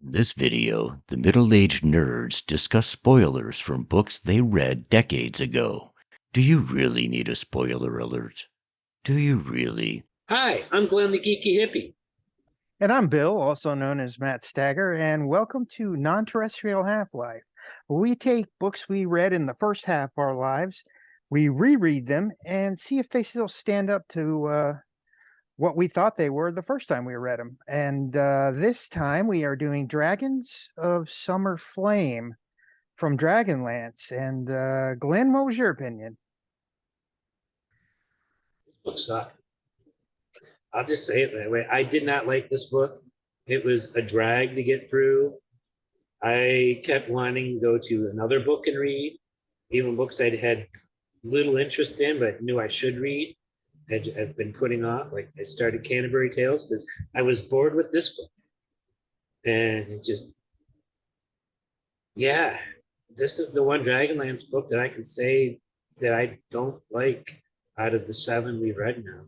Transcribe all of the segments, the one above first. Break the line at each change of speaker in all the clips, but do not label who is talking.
This video, the middle-aged nerds discuss spoilers from books they read decades ago. Do you really need a spoiler alert? Do you really?
Hi, I'm Glenn the Geeky Hippie.
And I'm Bill, also known as Matt Stagger, and welcome to Non-Terrestrial Half-Life, where we take books we read in the first half of our lives, we reread them, and see if they still stand up to what we thought they were the first time we read them. And this time we are doing Dragons of Summer Flame from Dragonlance. And Glenn, what was your opinion?
This book sucked. I'll just say it that way. I did not like this book. It was a drag to get through. I kept wanting to go to another book and read, even books I'd had little interest in, but knew I should read. I've been putting off. Like I started Canterbury Tales because I was bored with this book. And it just, yeah, this is the one Dragonlance book that I can say that I don't like out of the 7 we've read now.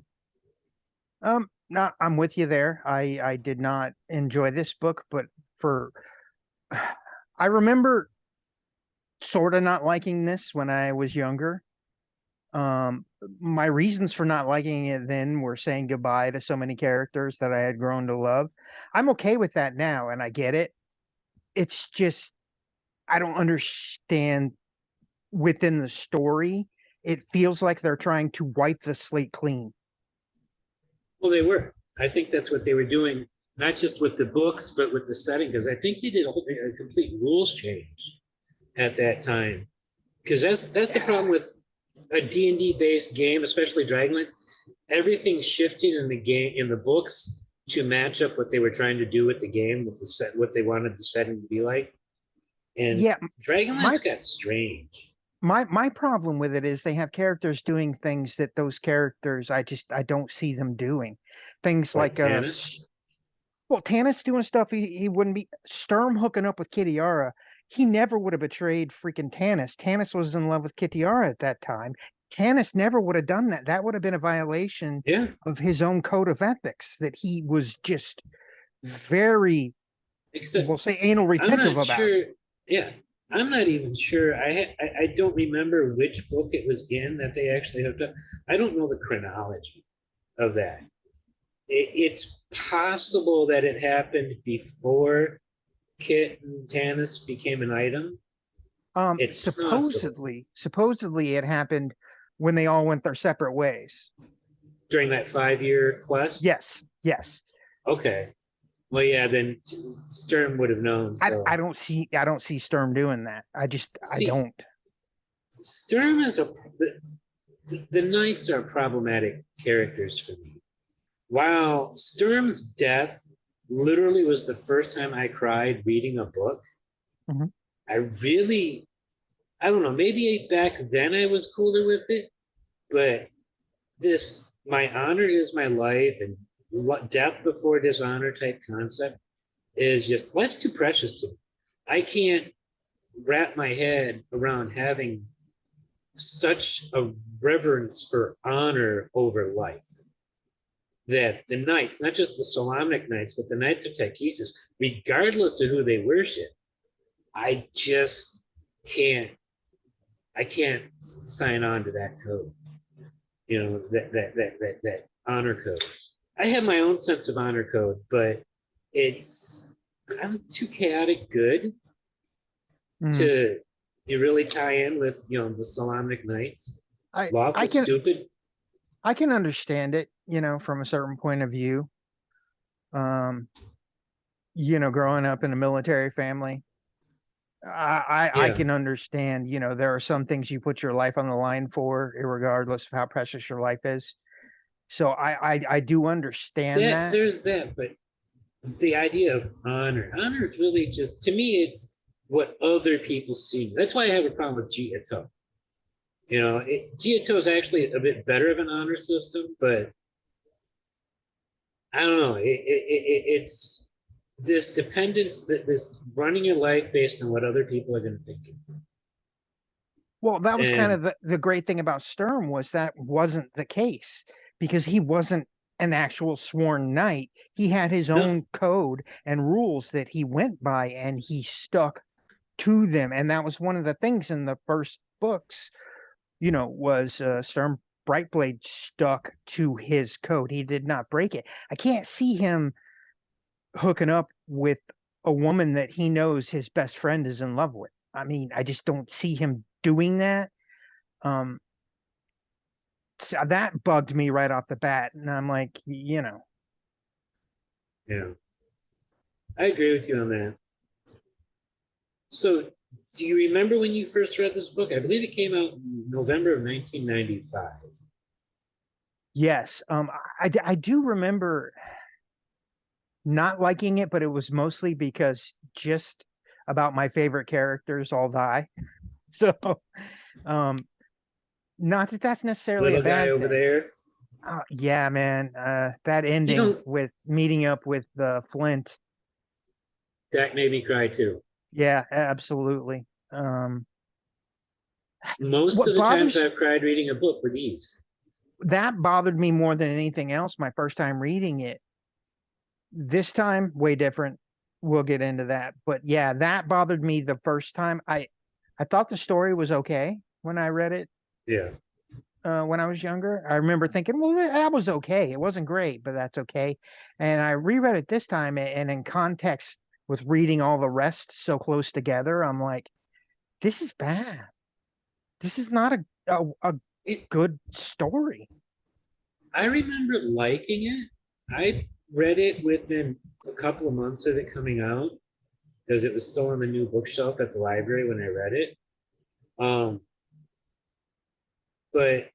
No, I'm with you there. I did not enjoy this book, but I remember sort of not liking this when I was younger. My reasons for not liking it then were saying goodbye to so many characters that I had grown to love. I'm okay with that now, and I get it. It's just I don't understand within the story. It feels like they're trying to wipe the slate clean.
Well, they were. I think that's what they were doing, not just with the books, but with the setting, because I think they did a complete rules change at that time. Because that's the problem with a D&D based game, especially Dragonlance. Everything shifted in the game, in the books, to match up what they were trying to do with the game, with the set, what they wanted the setting to be like. And
Yeah,
Dragonlance got strange.
my problem with it is they have characters doing things that those characters I don't see them doing. Things
Like
like
Tanis.
well, Tanis doing stuff he wouldn't be. Sturm hooking up with Kitiara. He never would have betrayed freaking Tanis. Tanis was in love with Kitiara at that time. Tanis never would have done that. That would have been a violation
Yeah.
of his own code of ethics that he was just very,
Except
we'll say, anal
I'm
retentive
not
about.
sure. Yeah, I'm not even sure. I don't remember which book it was in that they actually hooked up. I don't know the chronology of that. It's possible that it happened before Kit and Tanis became an item. It's possible
Supposedly it happened when they all went their separate ways.
during that 5-year quest.
Yes.
Okay. Well, yeah. Then Sturm would have known. So
I don't see Sturm doing that. I
see,
don't.
Sturm is the knights are problematic characters for me. While Sturm's death literally was the first time I cried reading a book,
Mhm.
I don't know, maybe back then I was cooler with it, but my honor is my life and death before dishonor type concept is just, life's too precious to me. I can't wrap my head around having such a reverence for honor over life that the knights, not just the Solamnic knights, but the knights of Tychesis, regardless of who they worship, I just can't. I can't sign on to that code. You know, that honor code. I have my own sense of honor code, but I'm too chaotic good to really tie in with the Solamnic knights. Lawful stupid.
I can understand it, from a certain point of view. Growing up in a military family, I can understand, there are some things you put your life on the line for, regardless of how precious your life is. So I do understand that.
There's that, but the idea of honor is really just, to me, it's what other people see. That's why I have a problem with Giotto. Giotto is actually a bit better of an honor system, but I don't know. It's this dependence, this running your life based on what other people are going to think.
Well, that was kind of the great thing about Sturm, was that wasn't the case, because he wasn't an actual sworn knight. He had his
No.
own code and rules that he went by, and he stuck to them. And that was one of the things in the first books, was Storm Brightblade stuck to his code. He did not break it. I can't see him hooking up with a woman that he knows his best friend is in love with. I mean, I just don't see him doing that. So that bugged me right off the bat, and I'm like,
Yeah, I agree with you on that. So, do you remember when you first read this book? I believe it came out in November of 1995.
yes. I do remember not liking it, but it was mostly because just about my favorite characters all die. So, not that that's necessarily
Little
a
guy
bad
over
thing.
there.
Yeah, man. That ending
don't-
with meeting up with Flint.
That made me cry too.
Yeah, absolutely.
Most
What
of the times
bothers
I've cried reading a book were these.
that bothered me more than anything else my first time reading it. This time, way different. We'll get into that. But yeah, that bothered me the first time. I thought the story was okay when I read it
Yeah.
when I was younger. I remember thinking, well, that was okay. It wasn't great, but that's okay. And I reread it this time, and in context with reading all the rest so close together, I'm like, this is bad. This is not a
It,
good story.
I remember liking it. I read it within a couple of months of it coming out because it was still on the new bookshelf at the library when I read it. But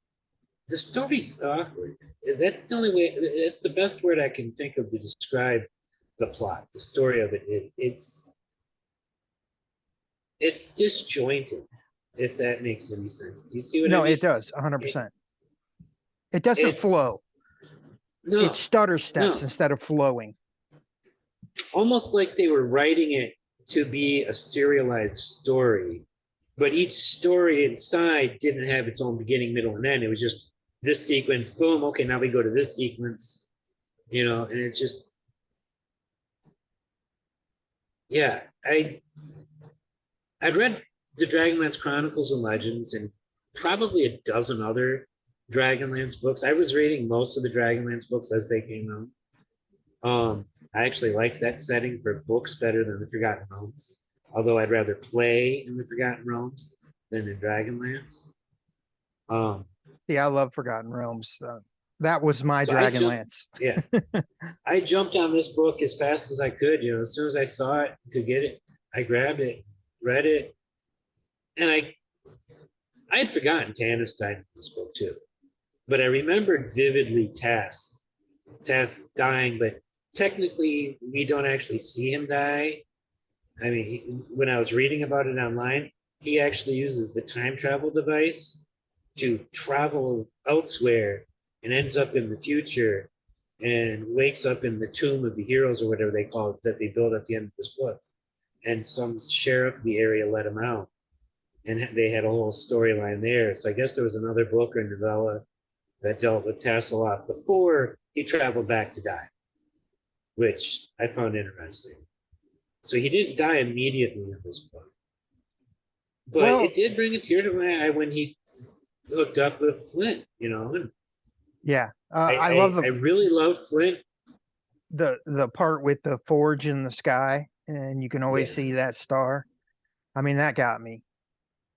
the story's awkward. That's the only way. It's the best word I can think of to describe the plot, the story of it. It's disjointed, if that makes any sense. Do you see what I
No,
mean?
it does 100%. It doesn't
It's
flow.
no,
It stutter steps
no.
instead of flowing.
Almost like they were writing it to be a serialized story, but each story inside didn't have its own beginning, middle, and end. It was just this sequence, boom, okay, now we go to this sequence, and it just, yeah. I'd read the Dragonlance Chronicles and Legends and probably a dozen other Dragonlance books. I was reading most of the Dragonlance books as they came out. I actually like that setting for books better than the Forgotten Realms, although I'd rather play in the Forgotten Realms than in Dragonlance.
Yeah, I love Forgotten Realms. That was my
So
Dragonlance.
Yeah, I jumped on this book as fast as I could. As soon as I saw it, could get it, I grabbed it, read it, and I had forgotten Tannis died in this book too, but I remembered vividly Tass dying, but technically we don't actually see him die. I mean, when I was reading about it online, he actually uses the time travel device to travel elsewhere and ends up in the future and wakes up in the tomb of the heroes or whatever they call it that they build at the end of this book. And some sheriff of the area let him out. And they had a whole storyline there. So I guess there was another book or novella that dealt with Tasselhoff before he traveled back to die, which I found interesting. So he didn't die immediately in this book. But it did bring a tear to my eye when he hooked up with Flint, And
yeah,
I
love
I really loved Flint.
The part with the forge in the sky, and you can always see that star. I mean, that got me.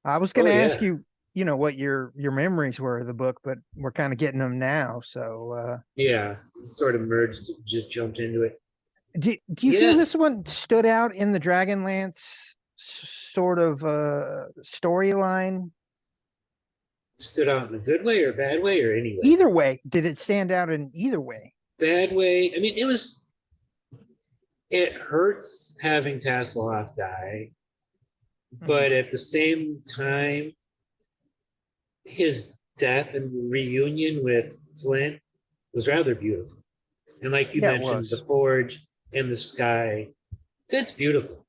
I was going to ask you, what your memories were of the book, but we're kind of getting them now. So
yeah, sort of merged, just jumped into it.
Do you feel this one stood out in the Dragonlance sort of storyline?
Stood out in a good way or bad way or any way?
Either way, did it stand out in either way?
Bad way. I mean, it hurts having Tasselhoff die, but at the same time, his death and reunion with Flint was rather beautiful. And like you mentioned, the forge in the sky, that's beautiful.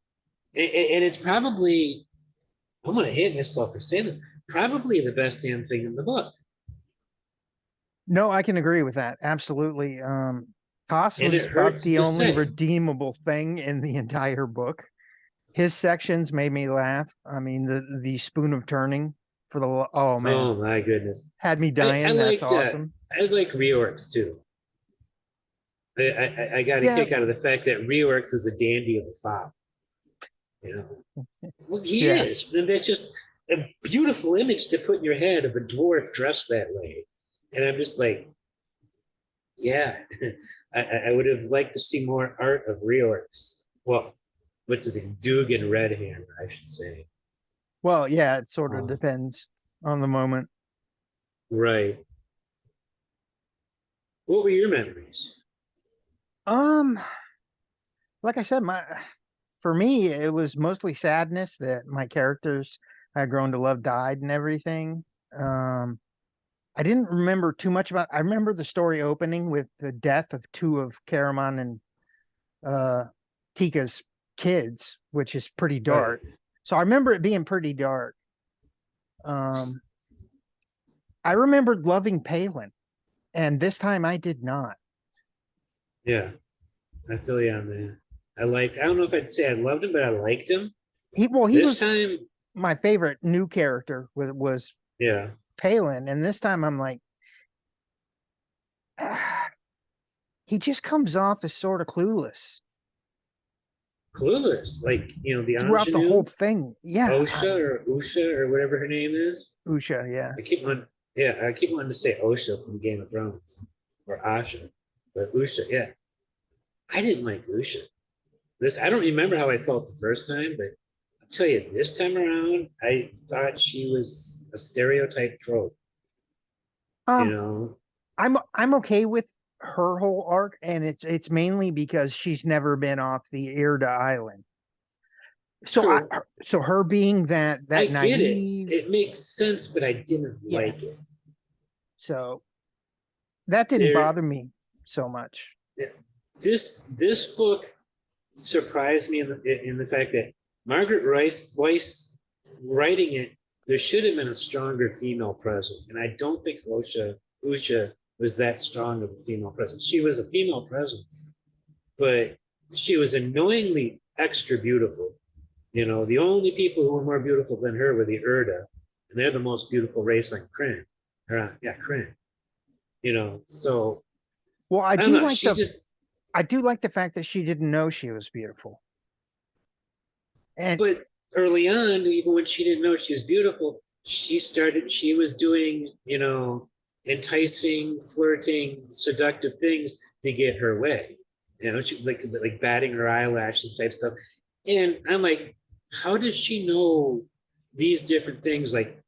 And it's probably, I'm going to hate myself for saying this, probably the best damn thing in the book.
No, I can agree with that. Absolutely. Toss
And
was
it
about
hurts
the
to
only
say.
redeemable thing in the entire book. His sections made me laugh. I mean, the spoon of turning for oh man,
Oh my goodness.
had me
I
dying. That's
liked
awesome.
I like reorcs too. I got a
Yeah,
kick out of the fact that reorcs is a dandy of a fop. You know, well, he
yeah.
is, and that's just a beautiful image to put in your head of a dwarf dressed that way. And I'm just like, yeah, I would have liked to see more art of reorcs. Well, what's his name? Dugan Redhammer, I should say.
Well, yeah, it sort of
Um,
depends on the moment.
right. What were your memories?
Um, like I said, my for me, it was mostly sadness that my characters I had grown to love died and everything. Um, I didn't remember too much about. I remember the story opening with the death of two of Karaman and uh, Tika's kids, which is pretty
Right.
dark. So I remember it being pretty dark. Um, I remembered loving Palin, and this time I did not.
Yeah, I feel you on that. I don't know if I'd say I loved him, but I liked him.
He
This
was
time,
my favorite new character was
yeah,
Palin, and this time I'm like, he just comes off as sort of clueless
clueless. Like, the
throughout the whole
ingenue,
thing. Yeah,
Osha or Usha or whatever her name is.
Usha, yeah.
I keep wanting to say Osha from Game of Thrones or Asha, but Usha, yeah. I didn't like Usha. I don't remember how I felt the first time, but I'll tell you, this time around, I thought she was a stereotype trope. You
Um,
know,
I'm okay with her whole arc, and it's mainly because she's never been off the Irda Island. So
true.
so her being
I
that
get it.
naive,
It makes sense, but I didn't
yeah.
like it.
So that didn't
There,
bother me so much.
this book surprised me in the fact that Margaret Weiss writing it, there should have been a stronger female presence, and I don't think Usha was that strong of a female presence. She was a female presence, but she was annoyingly extra beautiful. The only people who were more beautiful than her were the Urda, and they're the most beautiful race on Kryn. Kryn. So
Well,
I don't know. She just,
I do like the fact that she didn't know she was beautiful. And
but early on, even when she didn't know she was beautiful, she was doing, enticing, flirting, seductive things to get her way. She like batting her eyelashes type stuff. And I'm like, how does she know these different things? Like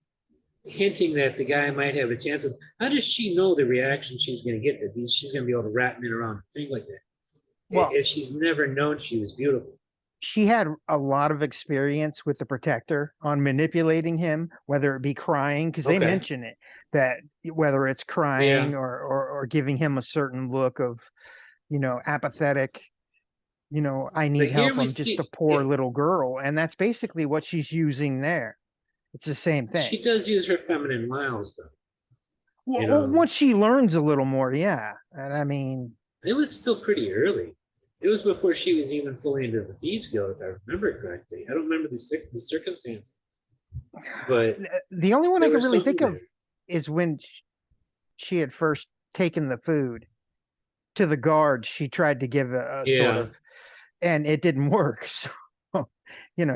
hinting that the guy might have a chance with. How does she know the reaction she's going to get? That she's going to be able to wrap me around a thing like that
well,
if she's never known she was beautiful.
she had a lot of experience with the protector on manipulating him, whether it be crying, because they
Okay.
mention it, that whether it's
Yeah.
crying or giving him a certain look of, apathetic, I
But
need
here
help.
we
I'm just a
see,
poor
yeah,
little girl. And that's basically what she's using there. It's the same thing.
she does use her feminine wiles, though.
Well, once she learns a little more, yeah. And I mean,
It was still pretty early. It was before she was even fully into the Thieves Guild, if I remember correctly. I don't remember the circumstance, but
the only one I
there
can
was
really
something
think of
there.
is when she had first taken the food to the guard. She tried to give a sort
Yeah,
of, and it didn't work. So,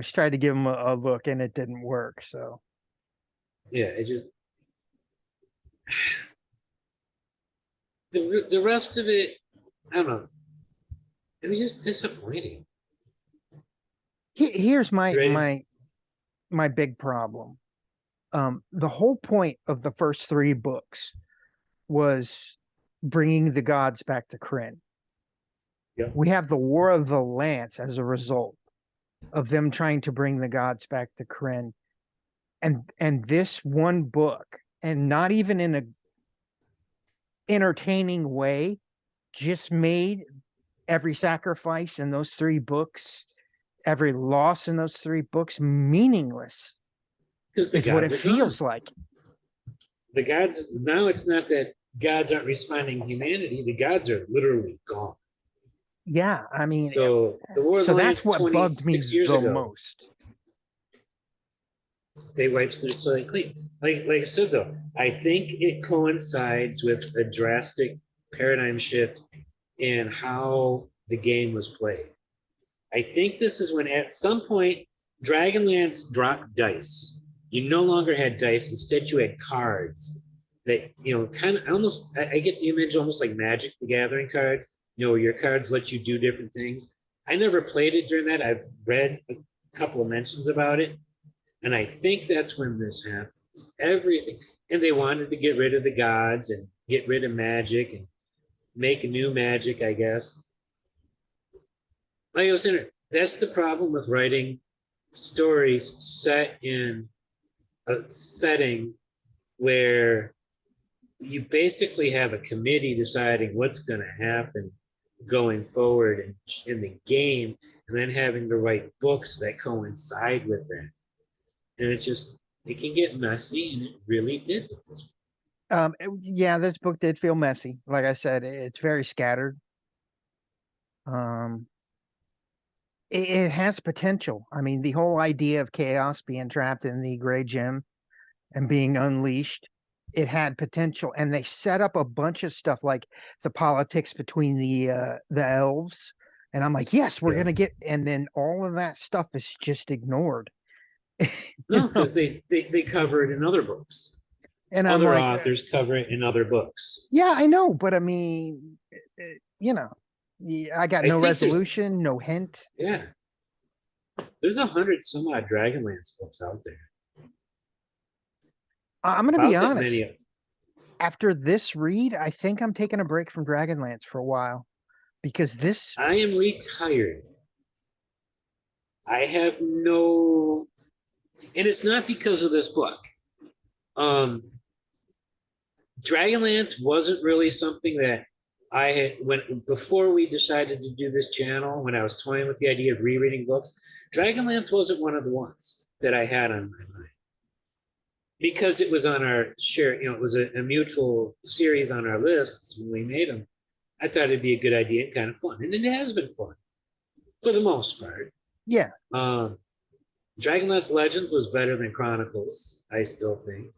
she tried to give him a look and it didn't work. So,
yeah. It just the rest of it, I don't know. It was just disappointing.
here's
You ready?
my big problem. The whole point of the first three books was bringing the gods back to Kryn.
Yeah.
We have the War of the Lance as a result of them trying to bring the gods back to Kryn. And this one book, and not even in a entertaining way, just made every sacrifice in those three books, every loss in those three books meaningless,
Because the
is what
gods
it
are gone.
feels like.
The gods now. It's not that gods aren't responding to humanity. The gods are literally gone.
Yeah, I mean,
So the War of
so
the
that's
Lance
what bugged me
26 years
the
ago,
most.
they wiped the soil clean. Like I said though, I think it coincides with a drastic paradigm shift in how the game was played. I think this is when at some point Dragonlance dropped dice. You no longer had dice, instead you had cards that, kind of almost, I get the image almost like Magic the Gathering cards, where your cards let you do different things. I never played it during that. I've read a couple of mentions about it. And I think that's when this happens. Everything. And they wanted to get rid of the gods and get rid of magic and make new magic, I guess. Like I was saying, that's the problem with writing stories set in a setting where you basically have a committee deciding what's going to happen going forward in the game, and then having to write books that coincide with it. And it's just, it can get messy, and it really did with this.
Yeah, this book did feel messy. Like I said, it's very scattered. It has potential. I mean, the whole idea of chaos being trapped in the gray gem and being unleashed, it had potential. And they set up a bunch of stuff like the politics between the elves. And I'm like, yes, we're gonna get, and then all of that stuff is just ignored.
No, because they cover it in other books.
And I'm
other
like,
authors cover it in other books.
yeah, I know, but I mean, I got no resolution, no hint.
Yeah. There's 100 some odd Dragonlance books out there.
I'm going to be
About that
honest.
many.
After this read, I think I'm taking a break from Dragonlance for a while because this.
I am retired. I have no, and it's not because of this book. Dragonlance wasn't really something that I had before we decided to do this channel. When I was toying with the idea of rereading books, Dragonlance wasn't one of the ones that I had on my mind because it was on our share. It was a mutual series on our lists when we made them. I thought it'd be a good idea and kind of fun, and it has been fun for the most part.
Yeah.
Dragonlance Legends was better than Chronicles, I still think.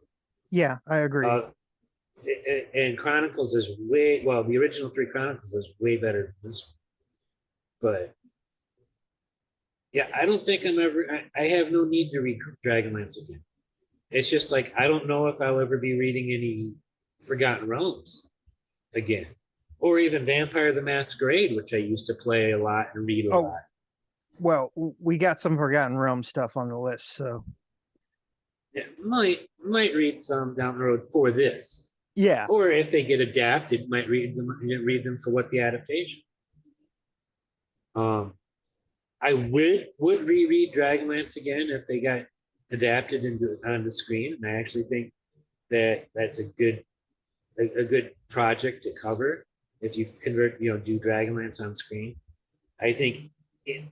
Yeah, I agree.
And Chronicles is the original 3 Chronicles is way better than this one. But yeah, I don't think I have no need to read Dragonlance again. It's just like, I don't know if I'll ever be reading any Forgotten Realms again. Or even Vampire the Masquerade, which I used to play a lot and read a lot.
Well, we got some Forgotten Realms stuff on the list, so.
Yeah, might read some down the road for this.
Yeah.
Or if they get adapted, might read them for what the adaptation. I would reread Dragonlance again if they got adapted on the screen. And I actually think that's a good project to cover if you do Dragonlance on screen. I think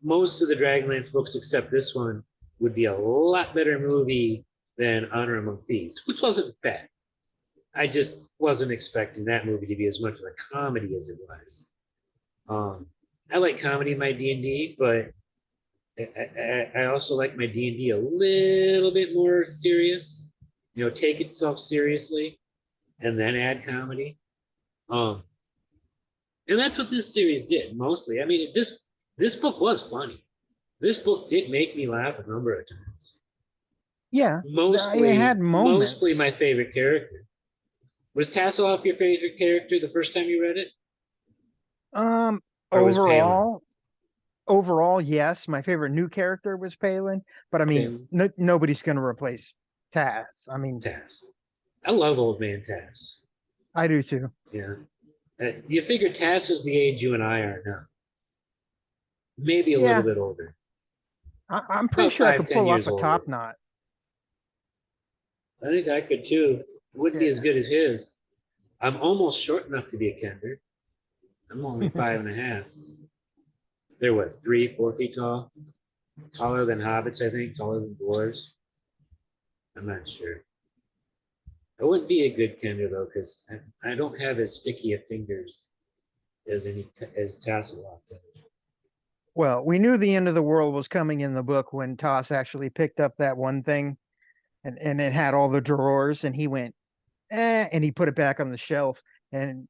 most of the Dragonlance books, except this one, would be a lot better movie than Honor Among Thieves, which wasn't bad. I just wasn't expecting that movie to be as much of a comedy as it was. I like comedy in my D&D, but I also like my D&D a little bit more serious. Take itself seriously, and then add comedy. And that's what this series did mostly. I mean, this book was funny. This book did make me laugh a number of times.
Yeah,
mostly
it had moments.
Mostly my favorite character. Was Tasselhoff your favorite character the first time you read it?
Overall, yes. My favorite new character was Palin, but I mean, nobody's going to replace Taz. I mean,
Taz. I love old man Taz.
I do too.
Yeah. You figure Taz is the age you and I are now. Maybe a little bit older.
I'm pretty sure I could pull off a top knot.
I think I could too. It wouldn't be as good as his. I'm almost short enough to be a Kender. I'm only 5.5. They're what, 3-4 feet tall? Taller than hobbits, I think. Taller than dwarves. I'm not sure. I wouldn't be a good Kender though, because I don't have as sticky of fingers as as Tasselhoff does.
Well, we knew the end of the world was coming in the book when Toss actually picked up that one thing and it had all the drawers and he went, and he put it back on the shelf. And,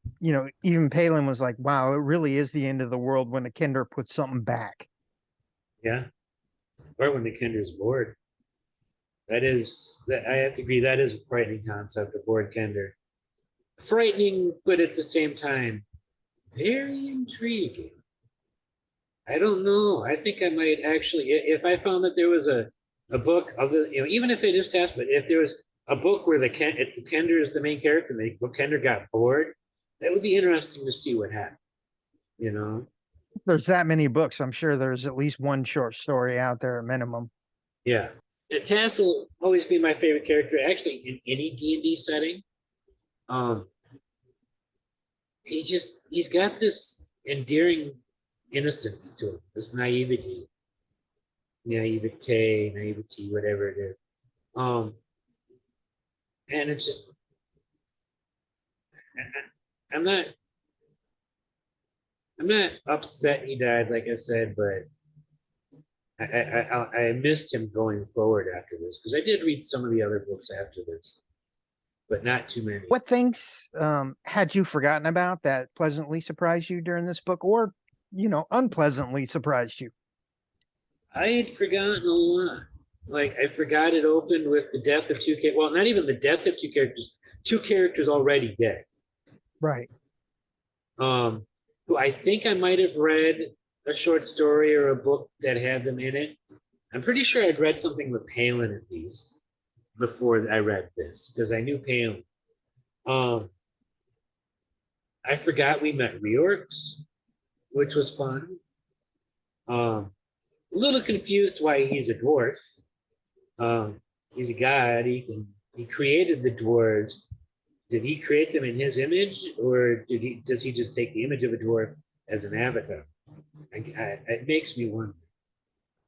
even Palin was like, wow, it really is the end of the world when the Kender puts something back.
Yeah. Or when the Kender's bored. I have to agree, that is a frightening concept, a bored Kender. Frightening, but at the same time, very intriguing. I don't know. I think I might actually, if I found that there was a book other, even if it is task, but if there was a book where if the Kender is the main character, Kender got bored, that would be interesting to see what happened.
There's that many books. I'm sure there's at least one short story out there at minimum.
Yeah. Tass will always be my favorite character, actually, in any D&D setting. He's got this endearing innocence to him, this naivety, whatever it is. And it's just, I'm not upset he died, like I said, but I missed him going forward after this, because I did read some of the other books after this, but not too many.
What things had you forgotten about that pleasantly surprised you during this book, or unpleasantly surprised you?
I had forgotten a lot. Like, I forgot it opened with the death of two characters. Well, not even the death of two characters already dead.
Right.
Who I think I might have read a short story or a book that had them in it. I'm pretty sure I'd read something with Palin at least before I read this, because I knew Palin. I forgot we met reorcs, which was fun. A little confused why he's a dwarf. He's a god. He created the dwarves. Did he create them in his image, or does he just take the image of a dwarf as an avatar? It makes me wonder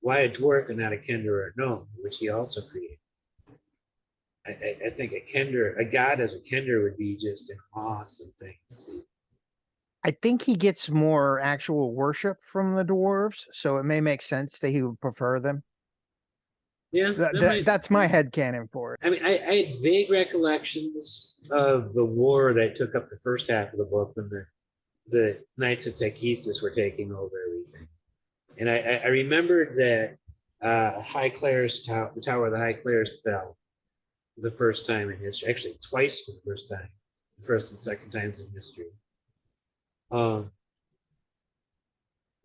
why a dwarf and not a Kender or a gnome, which he also created. I think a god as a Kender would be just an awesome thing to see.
I think he gets more actual worship from the dwarves, so it may make sense that he would prefer them.
Yeah,
that's my headcanon for it.
I mean, I had vague recollections of the war that took up the first half of the book when the Knights of Tychesis were taking over everything. And I remembered that High Clerist the Tower of the High Clerist fell the first time in history. Actually, twice for the first time. The first and second times in history. That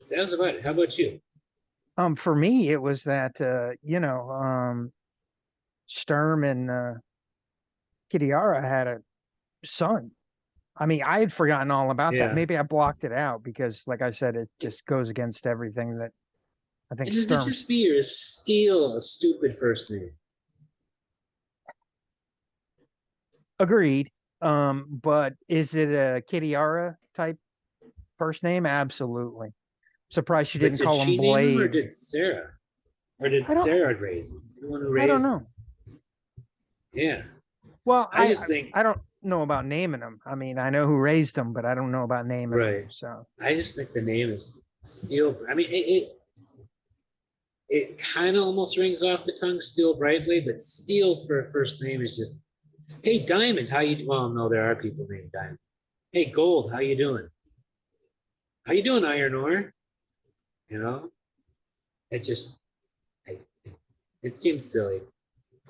was about it. How about you?
For me, it was that Sturm and Kitiara had a son. I mean, I had forgotten all about that. Maybe I blocked it out because, like I said, it just goes against everything that I think.
And is it just me, or is Steel a stupid first name?
Agreed. But is it a Kitiara type first name? Absolutely. Surprised she didn't call him Blade.
Name him, or did Sarah? Or did Sarah raise him? The one who raised
I don't know.
him? Yeah.
Well, I don't know about naming him. I mean, I know who raised him, but I don't know about naming him. So
I just think the name is Steel. I mean, it kind of almost rings off the tongue, Steel Brightblade, but Steel for a first name is just, hey, Diamond, how you? Well, no, there are people named Diamond. Hey, Gold, how you doing? How you doing, Iron Ore? It just, it seems silly.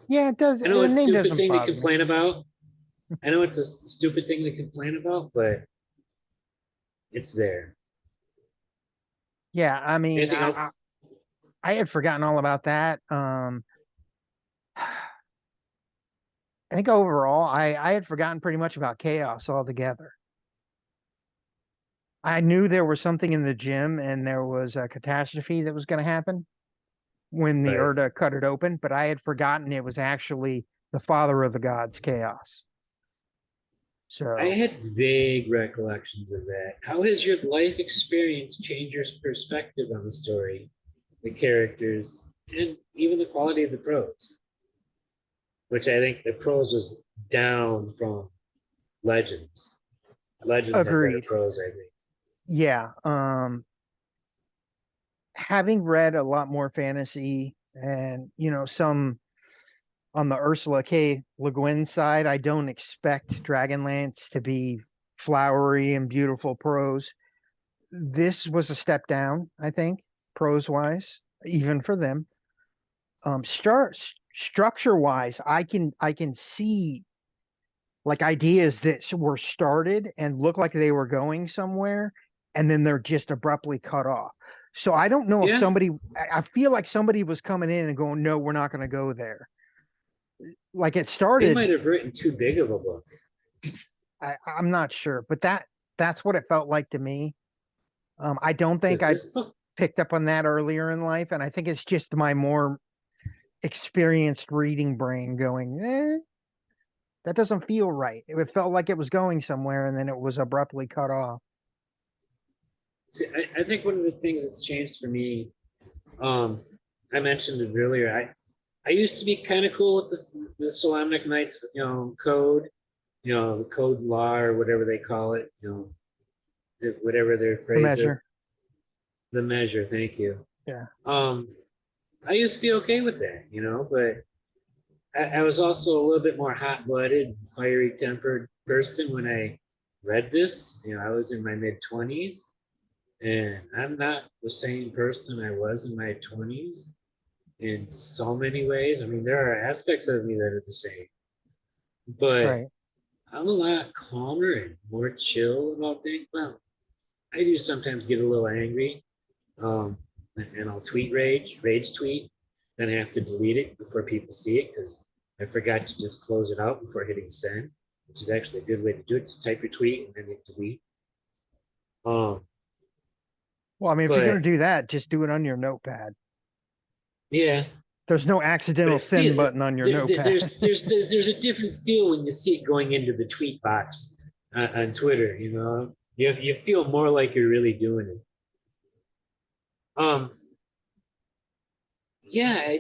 Yeah, it does.
I know it's a stupid thing to complain about. I know it's a stupid thing to complain about, but it's there.
Yeah, I mean,
anything else?
I had forgotten all about that. I think overall, I had forgotten pretty much about Chaos altogether. I knew there was something in the gym and there was a catastrophe that was going to happen when the Urda cut it open, but I had forgotten it was actually the father of the gods, Chaos. So
I had vague recollections of that. How has your life experience changed your perspective on the story, the characters, and even the quality of the prose? which I think the prose was down from Legends. Legends had better
Agreed.
prose, I think.
Yeah. Having read a lot more fantasy and, some on the Ursula K. Le Guin side, I don't expect Dragonlance to be flowery and beautiful prose. This was a step down, I think, prose wise, even for them. Structure wise, I can see like ideas that were started and look like they were going somewhere, and then they're just abruptly cut off. So I don't know if
Yeah,
I feel like somebody was coming in and going, no, we're not going to go there. Like it
they
started,
might have written too big of a book.
I'm not sure, but that's what it felt like to me. I don't think
Because
I
this book,
picked up on that earlier in life, and I think it's just my more experienced reading brain going, that doesn't feel right. It felt like it was going somewhere, and then it was abruptly cut off.
see, I think one of the things that's changed for me, um, I mentioned it earlier. I used to be kind of cool with the Solemnic Knights, code, the code law or whatever they call it, whatever their
The
phrase is,
measure,
the measure. Thank you.
yeah.
Um, I used to be okay with that, but I was also a little bit more hot-blooded, fiery tempered person when I read this. I was in my mid-20s, and I'm not the same person I was in my 20s in so many ways. I mean, there are aspects of me that are the same, but
Right.
I'm a lot calmer and more chill about things. Well, I do sometimes get a little angry, um, and I'll rage tweet, then I have to delete it before people see it because I forgot to just close it out before hitting send, which is actually a good way to do it. Just type your tweet and then hit delete. Um,
Well, I mean, if you're going
but
to do that, just do it on your notepad.
yeah,
There's no
but
accidental
it
send
feel
button on your notepad.
there's a different feel when you see it going into the tweet box on Twitter. You feel more like you're really doing it. Um, yeah,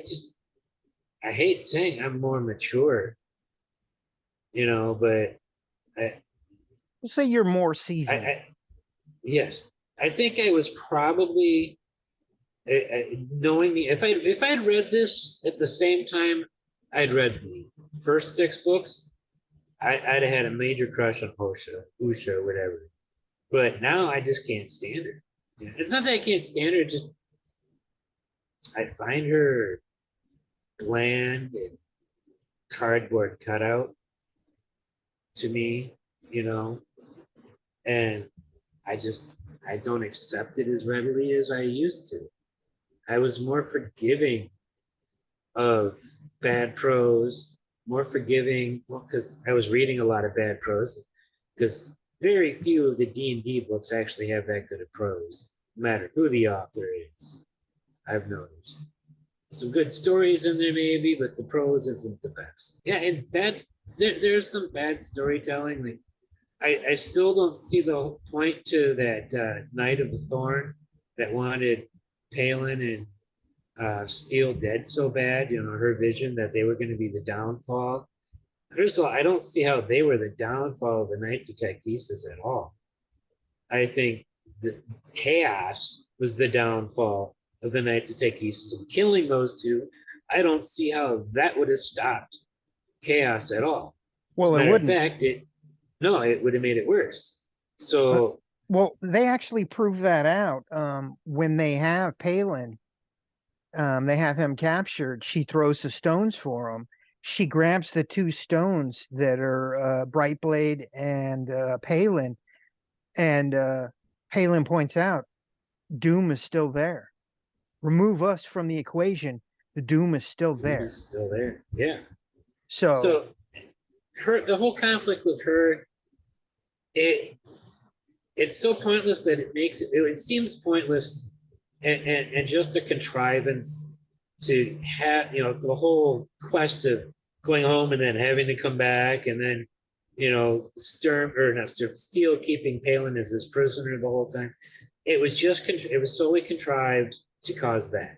I hate saying I'm more mature, but I,
We'll say you're more
I,
seasoned.
I yes, I think I was probably knowing me. If I had read this at the same time I'd read the first 6 books, I'd have had a major crush on Usha, or whatever. But now I just can't stand her. It's not that I can't stand her; just I find her bland and cardboard cutout to me, you know, and I don't accept it as readily as I used to. I was more forgiving of bad prose, more forgiving because I was reading a lot of bad prose because very few of the D&D books actually have that good of prose, no matter who the author is. I've noticed some good stories in there maybe, but the prose isn't the best. Yeah, and there's some bad storytelling. Like I still don't see the point to that Knight of the Thorn that wanted Palin and Steele dead so bad. Her vision that they were going to be the downfall. First of all, I don't see how they were the downfall of the Knights of Technesis at all. I think the chaos was the downfall of the Knights of Technesis. And killing those two, I don't see how that would have stopped chaos at all. As
Well,
a
it
matter of
wouldn't.
fact, it would have made it worse.
But
So
well, they actually prove that out when they have Palin. They have him captured. She throws the stones for him. She grabs the two stones that are Brightblade and Palin, and Palin points out Doom is still there. Remove us from the equation. The Doom is still
Doom is
there.
still there. Yeah.
So
So the whole conflict with her, it it's so pointless that it seems pointless and just a contrivance to have for the whole quest of going home and then having to come back and then Sturm or not Sturm Steele keeping Palin as his prisoner the whole time. It was solely contrived to cause that,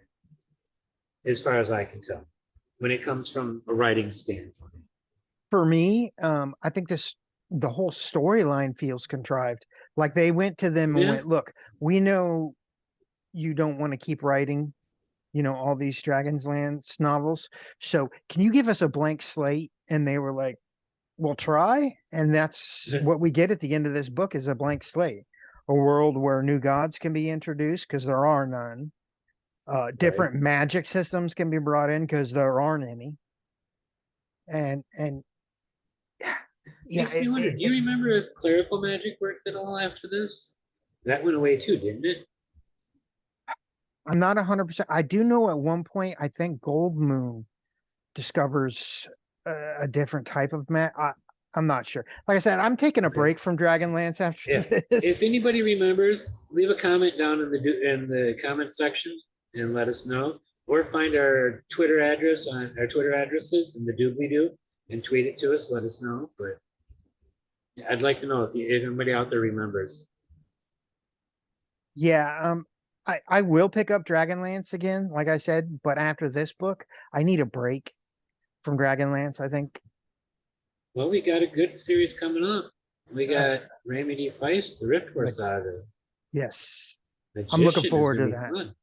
as far as I can tell. when it comes from a writing standpoint.
For me, I think the whole storyline feels contrived. Like they went to them and
Yeah.
went, look, we know you don't want to keep writing, all these Dragonlance novels. So can you give us a blank slate? And they were like, we'll try. And that's what we get at the end of this book is a blank slate. A world where new gods can be introduced because there are none. Different magic systems can be brought in because there aren't any. And yeah,
Makes me wonder, do you remember if clerical magic worked at all after this? That went away too, didn't it?
I'm not 100%. I do know at one point, I think Gold Moon discovers a different type of I'm not sure. Like I said, I'm taking a break from Dragonlance after this.
If anybody remembers, leave a comment down in the comment section and let us know, or find our Twitter address on our Twitter addresses in the doobly doo and tweet it to us. Let us know. But I'd like to know if anybody out there remembers.
Yeah, I will pick up Dragonlance again, like I said, but after this book, I need a break from Dragonlance, I think.
Well, we got a good series coming up. We got Remedy Feist, the Riftwar Saga.
Yes.
Magician
I'm looking forward to that.
Fun.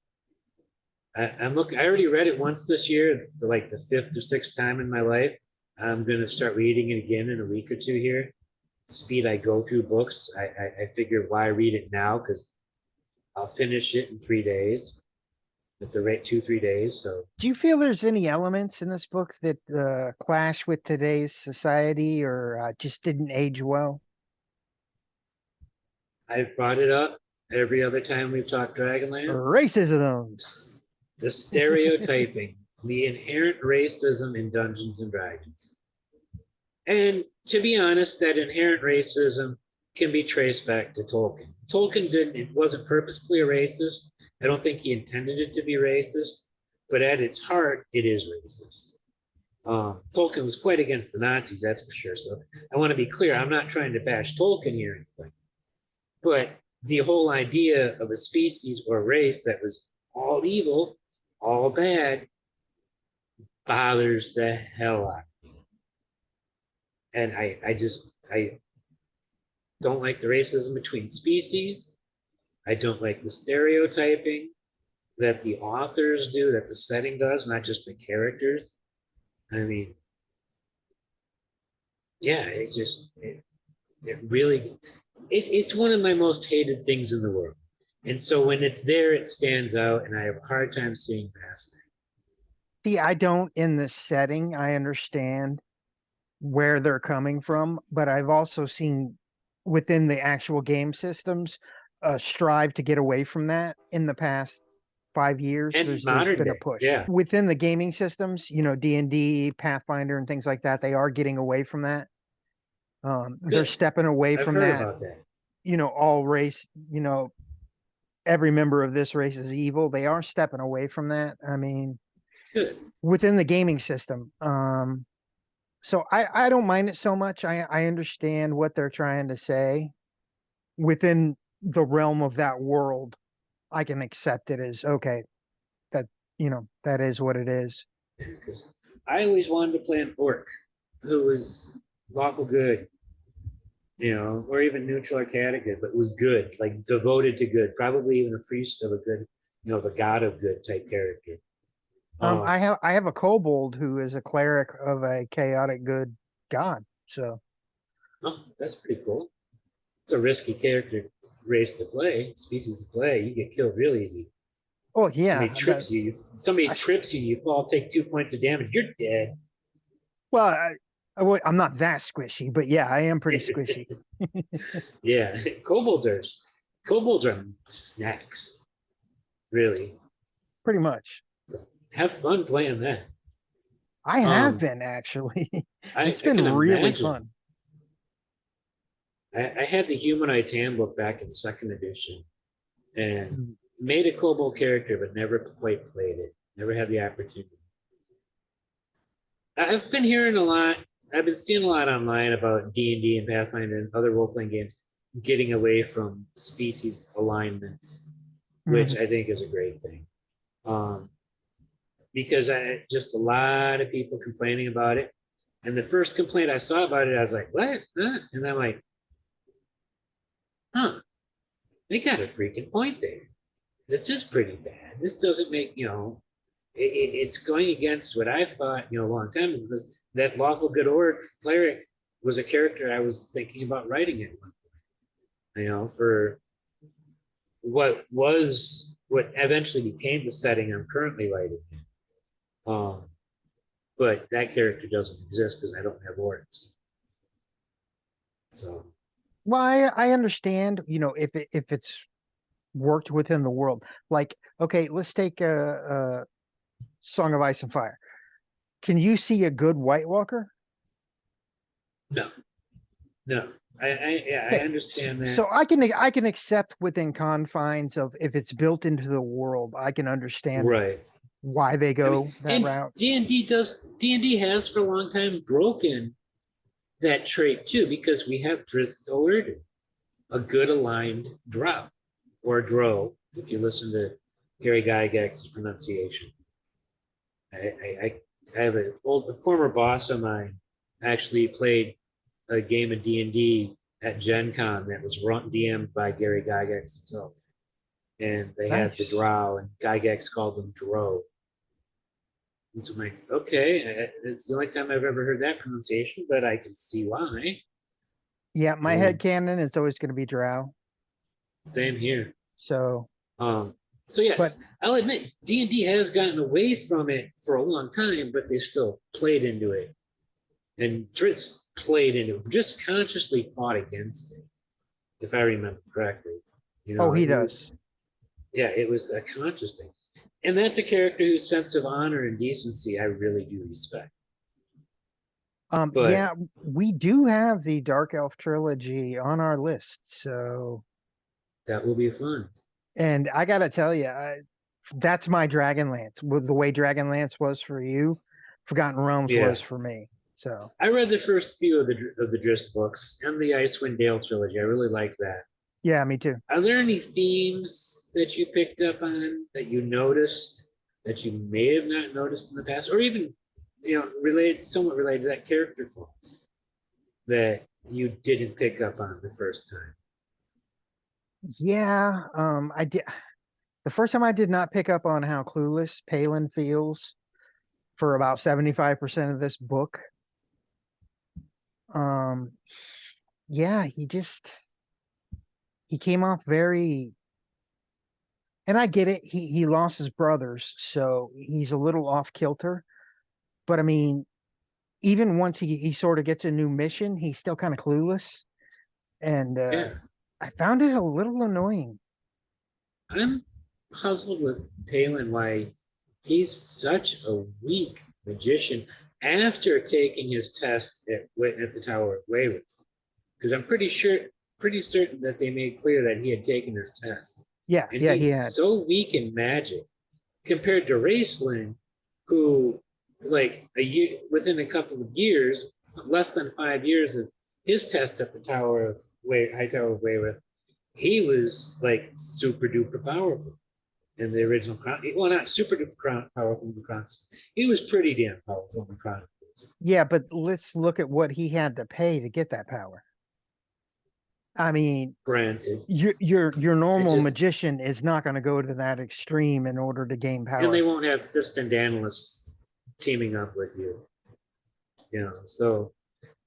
I already read it once this year for like the 5th or 6th time in my life. I'm going to start reading it again in a week or two here. The speed I go through books, I figure why read it now, because I'll finish it in 3 days at the rate 2-3 days. So
do you feel there's any elements in this book that clash with today's society or just didn't age well?
I've brought it up every other time we've talked Dragonlance.
Racism.
The stereotyping, the inherent racism in Dungeons and Dragons. And to be honest, that inherent racism can be traced back to Tolkien. Tolkien it wasn't purposefully a racist. I don't think he intended it to be racist, but at its heart, it is racist. Tolkien was quite against the Nazis, that's for sure. So I want to be clear, I'm not trying to bash Tolkien here or anything. But the whole idea of a species or race that was all evil, all bad, bothers the hell out of me. And I don't like the racism between species. I don't like the stereotyping that the authors do, that the setting does, not just the characters. I mean, yeah, it's just, it really, it's one of my most hated things in the world. And so when it's there, it stands out, and I have a hard time seeing past it.
See, I don't in this setting. I understand where they're coming from, but I've also seen within the actual game systems strive to get away from that in the past 5 years.
And
there's
modern
been a
days,
push
yeah.
within the gaming systems, D&D, Pathfinder, and things like that. They are getting away from that. They're stepping away
I've
from
heard
that.
about that.
All race, every member of this race is evil. They are stepping away from that. I mean,
Good.
within the gaming system. So I don't mind it so much. I understand what they're trying to say. Within the realm of that world, I can accept it as okay. That is what it is.
Because I always wanted to play an orc who was lawful good, or even neutral or chaotic good, but was good, like devoted to good, probably even a priest of a good, of a god of good type character.
I have a kobold who is a cleric of a chaotic good god. So,
that's pretty cool. It's a risky character race to play, species to play. You get killed real easy.
Oh yeah,
somebody trips you, you fall, take 2 points of damage, you're dead.
Well, I'm not that squishy, but yeah, I am pretty squishy.
Yeah, kobolds are snacks, really.
Pretty much.
So have fun playing that.
I have been actually. It's been really fun.
I had the Humanoids Handbook back in 2nd edition, and made a kobold character, but never quite played it. Never had the opportunity. I've been hearing a lot. I've been seeing a lot online about D&D and Pathfinder and other role-playing games getting away from species alignments, which I think is a great thing. because I just a lot of people complaining about it. And the first complaint I saw about it, I was like, what? Huh? And I'm like, huh, they got a freaking point there. This is pretty bad. This doesn't make, it's going against what I've thought, a long time ago, because that lawful good orc cleric was a character I was thinking about writing at one point, for what eventually became the setting I'm currently writing in. But that character doesn't exist because I don't have orcs. So,
Well, I understand, if it's worked within the world. Like, okay, let's take a Song of Ice and Fire. Can you see a good White Walker?
no. I
Okay,
understand that.
so I can accept within confines of if it's built into the world, I can understand
Right.
why they go that
and
route.
D&D has for a long time broken that trait too, because we have Drizzlord, a good aligned drow or drow, if you listen to Gary Gygax's pronunciation. I have a former boss of mine actually played a game of D&D at Gen Con that was DM'd by Gary Gygax himself. And they had the
Nice.
drow, and Gygax called them Drow. And so I'm like, okay, it's the only time I've ever heard that pronunciation, but I can see why.
Yeah, my head canon is always going to be Drow.
Same here.
So,
so yeah,
but
I'll admit D&D has gotten away from it for a long time, but they still played into it, and Driss played into it, just consciously fought against it, if I remember correctly.
he does.
It was a conscious thing, and that's a character whose sense of honor and decency I really do respect. But
yeah, we do have the Dark Elf trilogy on our list, so
that will be fun.
and I gotta tell you, that's my Dragonlance. With the way Dragonlance was for you, Forgotten Realms was for me. So
I read the first few of the Driss books and the Icewind Dale trilogy. I really like that.
yeah, me too.
Are there any themes that you picked up on that you noticed that you may have not noticed in the past, or even somewhat related to that character flaws that you didn't pick up on the first time?
Yeah, I did. The first time I did not pick up on how clueless Palin feels for about 75% of this book. Yeah, he came off very, and I get it. He lost his brothers, so he's a little off kilter. But I mean, even once he sort of gets a new mission, he's still kind of clueless. And I found it a little annoying.
I'm puzzled with Palin why he's such a weak magician after taking his test at the Tower of Wayward, because I'm pretty certain that they made clear that he had taken his test.
Yeah,
and
yeah,
he's
he had.
so weak in magic compared to Raceling, who, like within a couple of years, less than 5 years of his test at the High Tower of Wayward, he was like super duper powerful in the original Chronicles. Well, not super duper powerful in the Chronicles. He was pretty damn powerful in the Chronicles.
Yeah, but let's look at what he had to pay to get that power. I mean,
granted,
your normal magician is not going to go to that extreme in order to gain power.
And they won't have Fist and Danalists teaming up with you. So,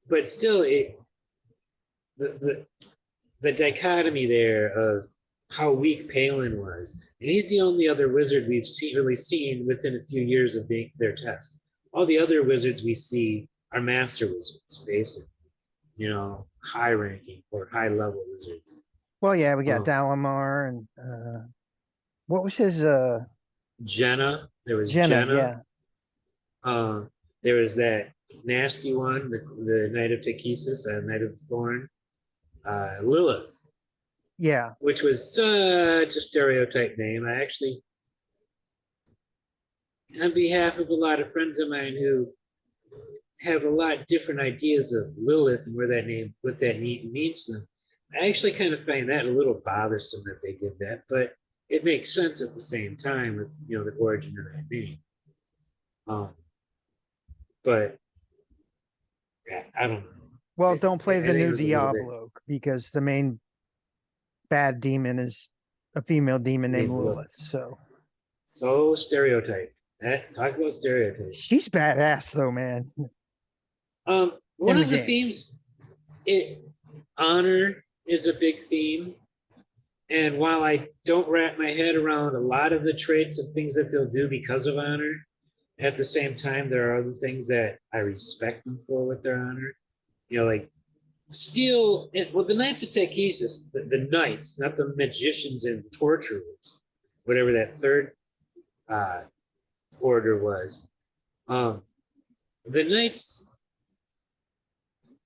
but still, the dichotomy there of how weak Palin was, and he's the only other wizard we've really seen within a few years of being their test. All the other wizards we see are master wizards, basically, high ranking or high level wizards.
Well, yeah, we got Dalamar and what was his
Jenna. There was Jenna.
Yeah.
There was that nasty one, the Knight of Takesis, the Knight of the Thorn, Lilith.
Yeah.
Which was such a stereotype name. I actually, on behalf of a lot of friends of mine who have a lot different ideas of Lilith and what that means to them, I actually kind of find that a little bothersome that they did that, but it makes sense at the same time with the origin of that name. But yeah, I don't know.
Well, don't play
I
the
think it
new
was a little bit
Diablo because the main bad demon is a female demon named
named
Lilith. So
so stereotyped. Talk about stereotype.
she's badass though, man.
One
In the
of the
game.
themes, honor is a big theme. And while I don't wrap my head around a lot of the traits and things that they'll do because of honor, at the same time, there are other things that I respect them for with their honor. Like still, well, the Knights of Techesis, the knights, not the magicians and torturers, whatever that third order was. The knights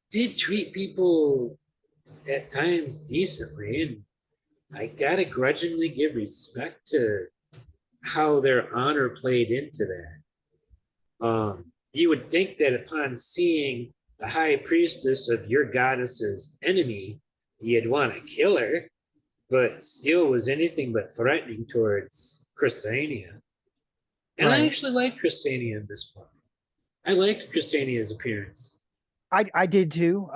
did treat people at times decently, and I gotta grudgingly give respect to how their honor played into that. You would think that upon seeing the high priestess of your goddess's enemy, you'd want to kill her, but still was anything but threatening towards Chrysania. And I actually liked Chrysania in this book. I liked Chrysania's appearance.
I did too.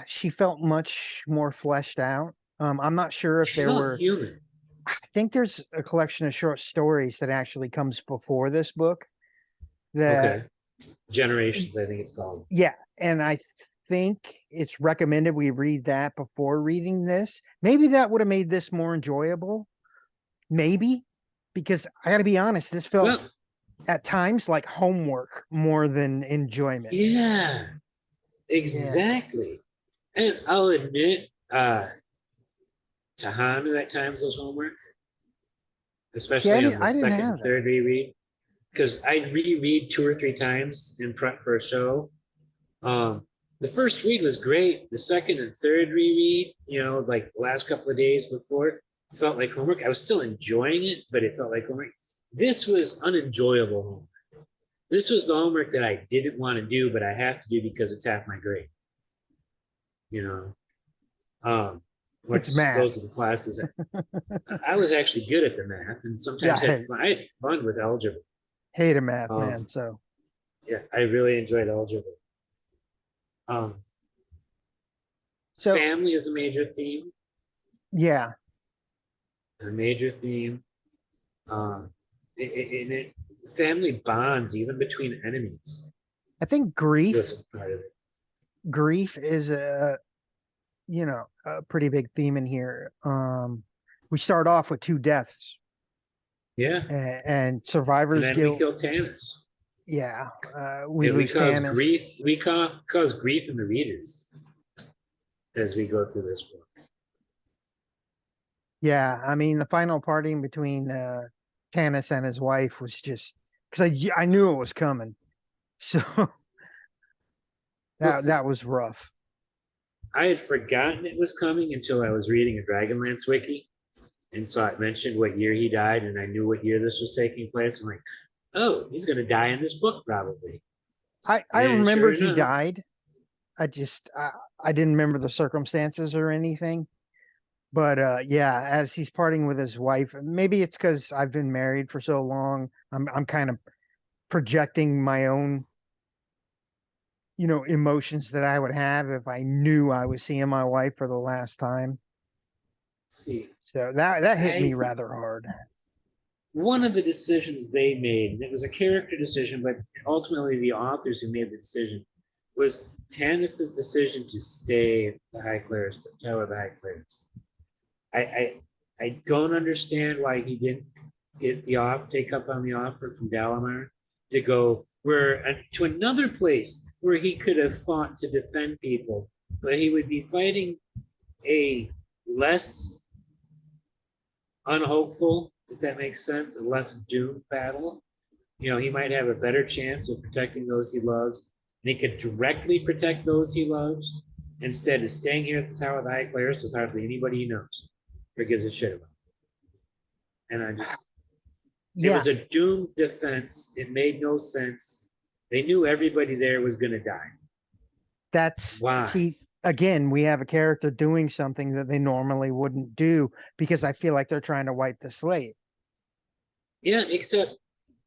She felt much more fleshed out. I'm not sure if
She
there
felt
were.
human.
I think there's a collection of short stories that actually comes before this book. That
Okay. Generations, I think it's called.
Yeah, and I think it's recommended we read that before reading this. Maybe that would have made this more enjoyable. Maybe, because I got to be honest, this felt at times like homework more than enjoyment.
Yeah, exactly. Yeah. And I'll admit, Tahanu at times was homework, especially on the second and third reread, because I reread 2 or 3 times in prep for a show. The first read was great. The second and third reread, like the last couple of days before, felt like homework. I was still enjoying it, but it felt like homework. This was unenjoyable homework. This was the homework that I didn't want to do, but I have to do because it's half my grade. Which those are the classes. I was actually good at the math, and sometimes I had fun with algebra.
Hate a math, man. So
yeah, I really enjoyed algebra. So family is a major theme.
Yeah,
a major theme. Family bonds, even between enemies.
I think grief
was part of it.
Grief is a pretty big theme in here. We start off with 2 deaths.
Yeah.
And survivor's
guilt. And then we kill Tanis.
Yeah.
We cause Tanis. Grief. We cause grief in the readers as we go through this book.
Yeah, I mean the final parting between Tanis and his wife was just because I knew it was coming, so that was rough.
I had forgotten it was coming until I was reading a Dragonlance wiki and saw it mentioned what year he died, and I knew what year this was taking place. I'm like, oh, he's going to die in this book probably.
I remembered he died. I didn't remember the circumstances or anything. But yeah, as he's parting with his wife, maybe it's because I've been married for so long. I'm kind of projecting my own, emotions that I would have if I knew I was seeing my wife for the last time.
See,
so that hit me rather hard.
One of the decisions they made, and it was a character decision, but ultimately the authors who made the decision, was Tanis's decision to stay at the High Clerics, the Tower of the High Clerics. I don't understand why he didn't take up on the offer from Dalamar to go to another place where he could have fought to defend people, but he would be fighting a less unhopeful, if that makes sense, a less doomed battle. He might have a better chance of protecting those he loves, and he could directly protect those he loves instead of staying here at the Tower of the High Clerics with hardly anybody he knows or gives a shit about. And it was a doomed defense. It made no sense. They knew everybody there was going to die.
That's
why.
See, again, we have a character doing something that they normally wouldn't do because I feel like they're trying to wipe the slate.
Yeah, except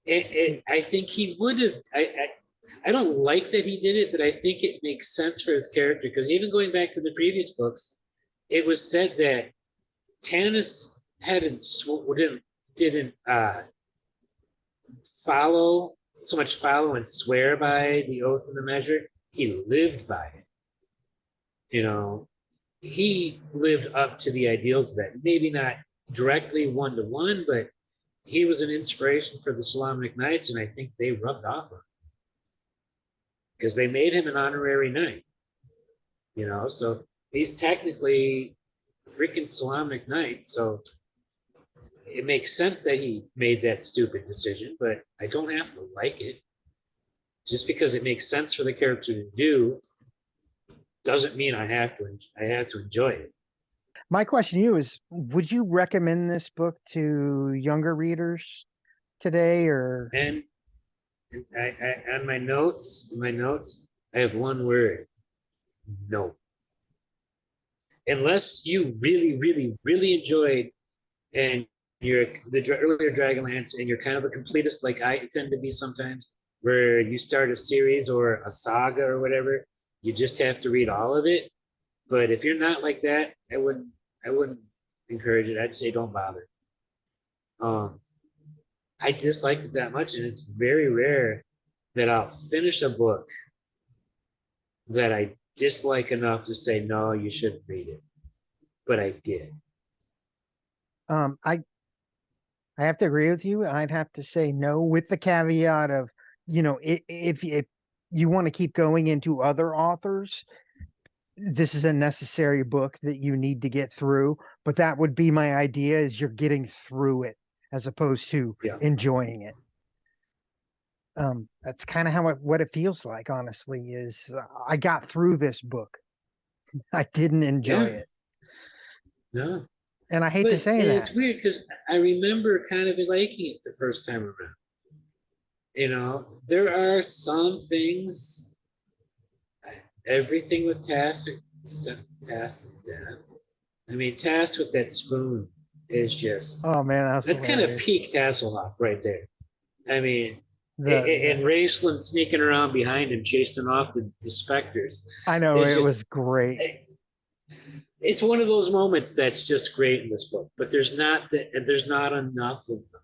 I think he would have. I don't like that he did it, but I think it makes sense for his character because even going back to the previous books, it was said that Tanis didn't follow so much follow and swear by the oath and the measure. He lived by it. You know, he lived up to the ideals of that. Maybe not directly one to one, but he was an inspiration for the Solomonic Knights, and I think they rubbed off on him because they made him an honorary knight. You know, so he's technically a freaking Solomonic Knight. So it makes sense that he made that stupid decision, but I don't have to like it. Just because it makes sense for the character to do doesn't mean I have to enjoy it.
My question to you is, would you recommend this book to younger readers today, or?
And on my notes, I have one word: no. Unless you really, really, really enjoyed and you're the earlier Dragonlance and you're kind of a completist like I tend to be sometimes, where you start a series or a saga or whatever, you just have to read all of it. But if you're not like that, I wouldn't encourage it. I'd say don't bother. I disliked it that much, and it's very rare that I'll finish a book that I dislike enough to say no, you shouldn't read it. But I did.
I have to agree with you. I'd have to say no, with the caveat of, if you want to keep going into other authors, this is a necessary book that you need to get through. But that would be my idea, is you're getting through it as opposed to enjoying it. That's kind of what it feels like, honestly, is I got through this book. I didn't enjoy it.
No.
And I hate to say that.
It's weird because I remember kind of liking it the first time around. You know, there are some things, everything with Tass is death. I mean, Tass with that spoon is just,
oh man,
that's kind of peak Tasselhoff right there. I mean, and Raceland sneaking around behind him, chasing off the specters.
I know, it was great.
It's one of those moments that's just great in this book, but there's not enough of them.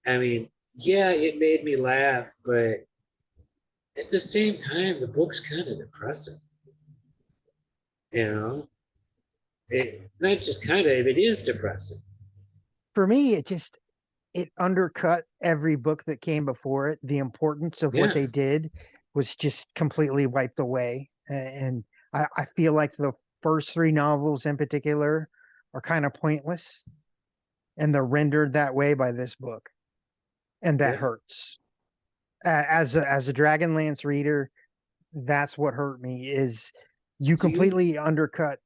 I mean, yeah, it made me laugh, but at the same time, the book's kind of depressing. You know, not just kind of, it is depressing.
For me, it undercut every book that came before it. The importance of what they did was just completely wiped away. And I feel like the first three novels in particular are kind of pointless, and they're rendered that way by this book. And that hurts. As a Dragonlance reader, that's what hurt me, is you completely undercut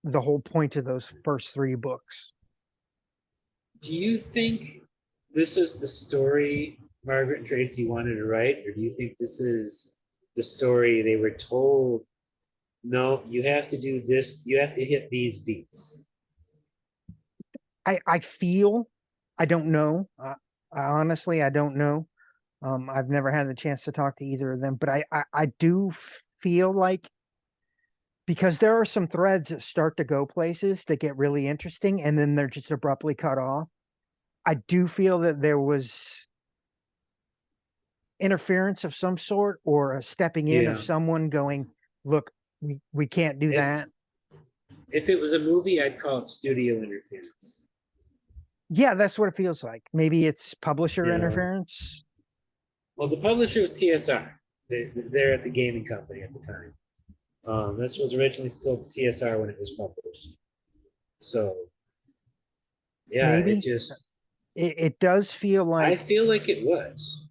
the whole point of those first three books.
Do you think this is the story Margaret and Tracy wanted to write, or do you think this is the story they were told, no, you have to do this, you have to hit these beats?
I feel, I don't know. Honestly, I don't know. I've never had the chance to talk to either of them, but I do feel like, because there are some threads that start to go places that get really interesting and then they're just abruptly cut off. I do feel that there was interference of some sort, or a stepping in of someone going, look, we can't do that.
If it was a movie, I'd call it studio interference.
Yeah, that's what it feels like. Maybe it's publisher interference.
Well, the publisher was TSR. They're at the gaming company at the time. This was originally still TSR when it was published. So, yeah,
maybe it does feel like,
I feel like it was.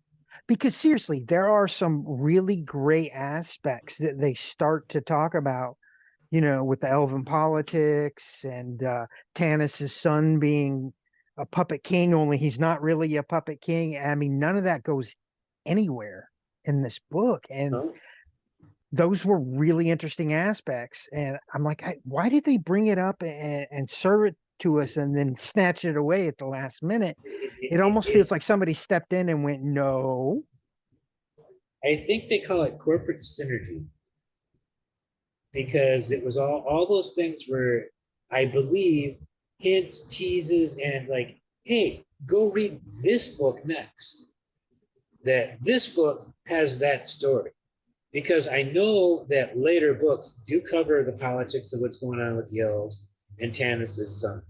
Because seriously, there are some really great aspects that they start to talk about, with the elven politics and Tanis's son being a puppet king, only he's not really a puppet king. I mean, none of that goes anywhere in this book. And those were really interesting aspects. And I'm like, why did they bring it up and serve it to us and then snatch it away at the last minute. It almost feels like somebody stepped in and went, no.
I think they call it corporate synergy, because it was all those things were, I believe, hints, teases, and like, hey, go read this book next. That this book has that story. Because I know that later books do cover the politics of what's going on with the elves and Tanis's son.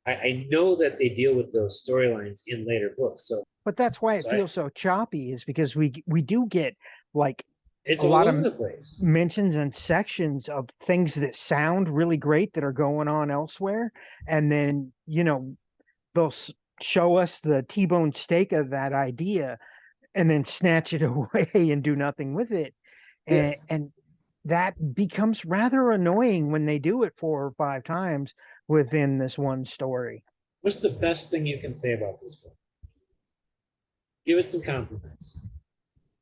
I know that they deal with those storylines in later books.
But that's why it feels so choppy, is because we do get like
it's
a
all
lot
over
of
the place.
mentions and sections of things that sound really great that are going on elsewhere, and then they'll show us the T-bone steak of that idea and then snatch it away and do nothing with it. And that becomes rather annoying when they do it 4 or 5 times within this one story.
What's the best thing you can say about this book? Give it some compliments.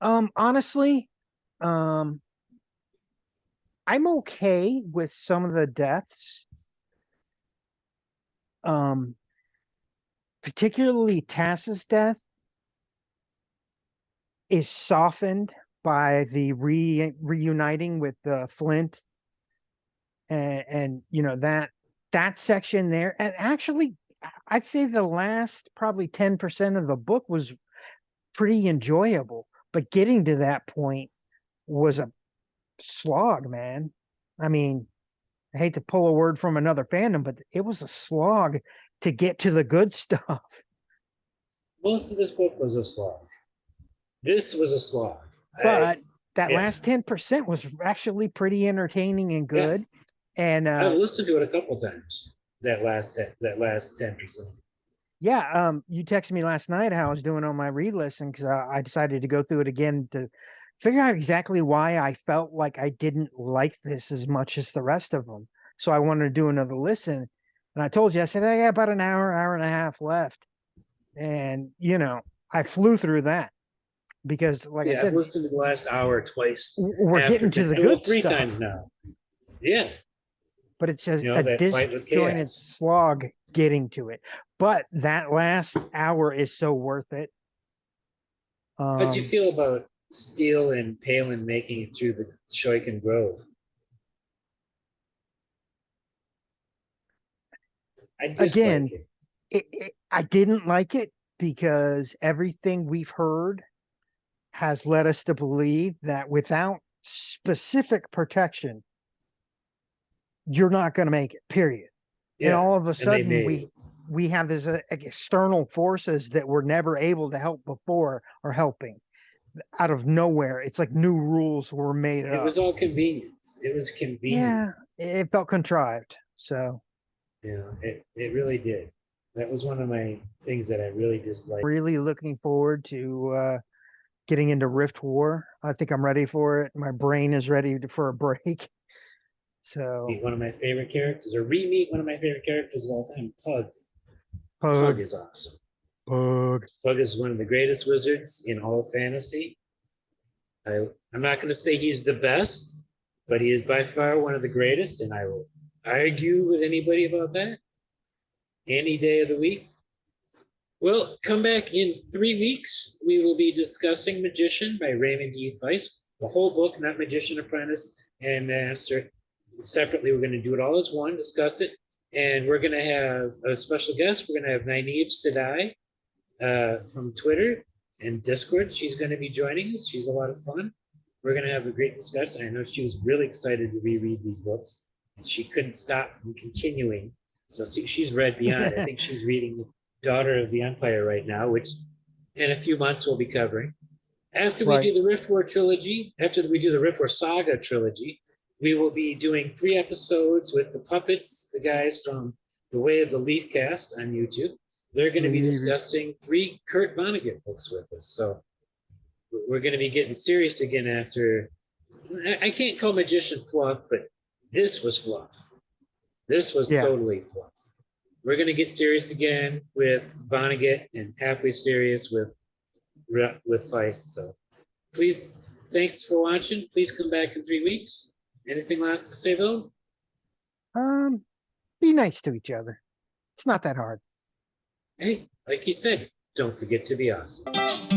Honestly, I'm okay with some of the deaths. Particularly Tass's death is softened by the reuniting with Flint, and that section there. And actually, I'd say the last probably 10% of the book was pretty enjoyable, but getting to that point was a slog, man. I mean, I hate to pull a word from another fandom, but it was a slog to get to the good stuff.
Most of this book was a slog. This was a slog.
But that last 10% was actually pretty entertaining and good. Yeah. And
I've listened to it a couple times. That last 10%.
Yeah, you texted me last night how I was doing on my re-listen, because I decided to go through it again to figure out exactly why I felt like I didn't like this as much as the rest of them. So I wanted to do another listen. And I told you, I said, I got about an hour and a half left. And, I flew through that because, like I said,
I've listened to the last hour twice.
We're getting to the good
3
stuff.
times now. Yeah.
But it's just a disjointed slog getting to it. But that last hour is so worth it.
How'd you feel about Steele and Palin making it through the Shoykan Grove? I dislike
it. I didn't like it because everything we've heard has led us to believe that without specific protection, you're not going to make it, period. Yeah, and all of a sudden we have this external forces that were never able to help before are helping out of nowhere. It's like new rules were made up.
It was all convenience. It was convenient.
Yeah, it felt contrived. So
yeah, it really did. That was one of my things that I really disliked.
Really looking forward to getting into Rift War. I think I'm ready for it. My brain is ready for a break. So
meet one of my favorite characters, or re-meet one of my favorite characters of all time, Pug. Pug is awesome. Pug is one of the greatest wizards in all of fantasy. I'm not going to say he's the best, but he is by far one of the greatest, and I will argue with anybody about that any day of the week. Well, come back in 3 weeks. We will be discussing Magician by Raymond E. Feist. The whole book, not Magician Apprentice and Master. Separately, we're going to do it all as one, discuss it. And we're going to have a special guest. We're going to have Nynaeve Sedai from Twitter and Discord. She's going to be joining us. She's a lot of fun. We're going to have a great discussion. I know she was really excited to reread these books, and she couldn't stop from continuing. So she's read beyond. I think she's reading Daughter of the Empire right now, which in a few months we'll be covering. After we do the Rift War trilogy, after we do the Rift War Saga trilogy, we will be doing 3 episodes with the puppets, the guys from The Way of the Leaf Cast on YouTube. They're going to be discussing 3 Kurt Vonnegut books with us. So we're going to be getting serious again after. I can't call Magician fluff, but this was fluff. This was totally fluff. We're going to get serious again with Vonnegut and halfway serious with Feist. So please, thanks for watching. Please come back in 3 weeks. Anything last to say, though?
be nice to each other. It's not that hard.
Hey, like you said, don't forget to be awesome.